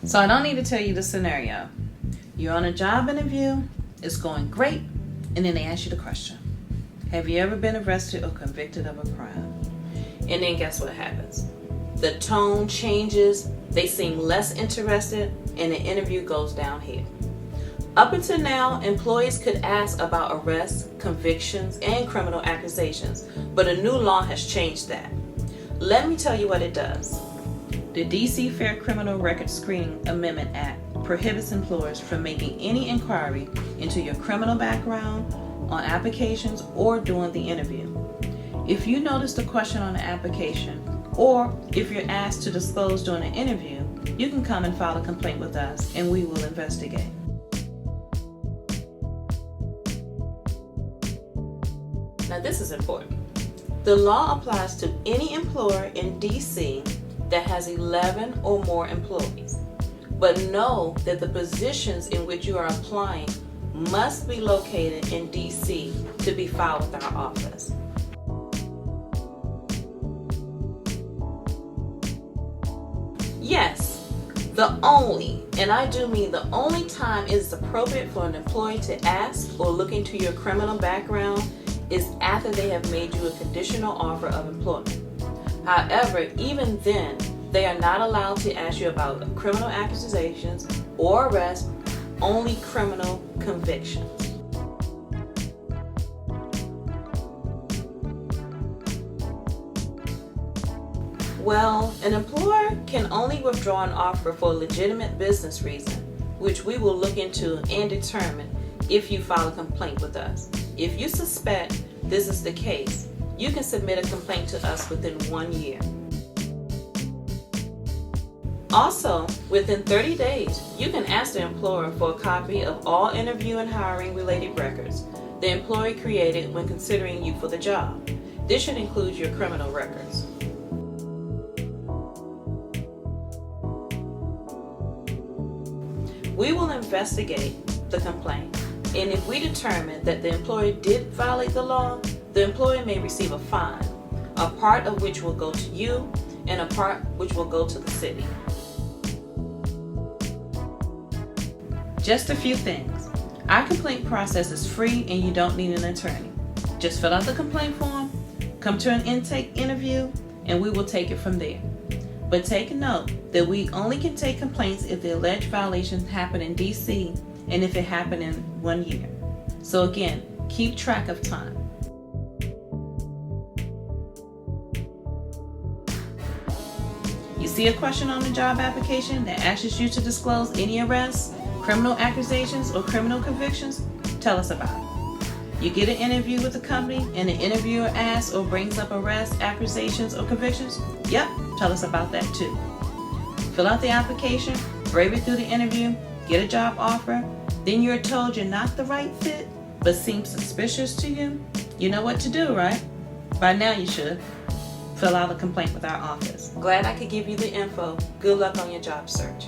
So I don't need to tell you the scenario. You're on a job interview, it's going great, and then they ask you the question. Have you ever been arrested or convicted of a crime? And then guess what happens? The tone changes, they seem less interested, and the interview goes downhill. Up until now, employees could ask about arrests, convictions, and criminal accusations, but a new law has changed that. Let me tell you what it does. The D.C. Fair Criminal Record Screening Amendment Act prohibits employers from making any inquiry into your criminal background, on applications, or during the interview. If you notice the question on the application, or if you're asked to disclose during an interview, you can come and file a complaint with us and we will investigate. Now this is important. The law applies to any employer in D.C. that has 11 or more employees. But know that the positions in which you are applying must be located in D.C. to be filed with our office. Yes, the only, and I do mean the only time it is appropriate for an employee to ask or look into your criminal background is after they have made you a conditional offer of employment. However, even then, they are not allowed to ask you about criminal accusations or arrests, only criminal convictions. Well, an employer can only withdraw an offer for a legitimate business reason, which we will look into and determine if you file a complaint with us. If you suspect this is the case, you can submit a complaint to us within 1 year. Also, within 30 days, you can ask the employer for a copy of all interview and hiring related records the employee created when considering you for the job. This should include your criminal records. We will investigate the complaint, and if we determine that the employer did violate the law, the employee may receive a fine, a part of which will go to you and a part which will go to the city. Just a few things. Our complaint process is free and you don't need an attorney. Just fill out the complaint form, come to an intake interview, and we will take it from there. But take note that we only can take complaints if the alleged violations happen in D.C. and if it happened in 1 year. So again, keep track of time. You see a question on the job application that asks you to disclose any arrests, criminal accusations, or criminal convictions? Tell us about it. You get an interview with the company and the interviewer asks or brings up arrests, accusations, or convictions? Yep, tell us about that too. Fill out the application, brave it through the interview, get a job offer, then you're told you're not the right fit, but seems suspicious to you. You know what to do, right? By now you should. Fill out a complaint with our office. Glad I could give you the info. Good luck on your job search.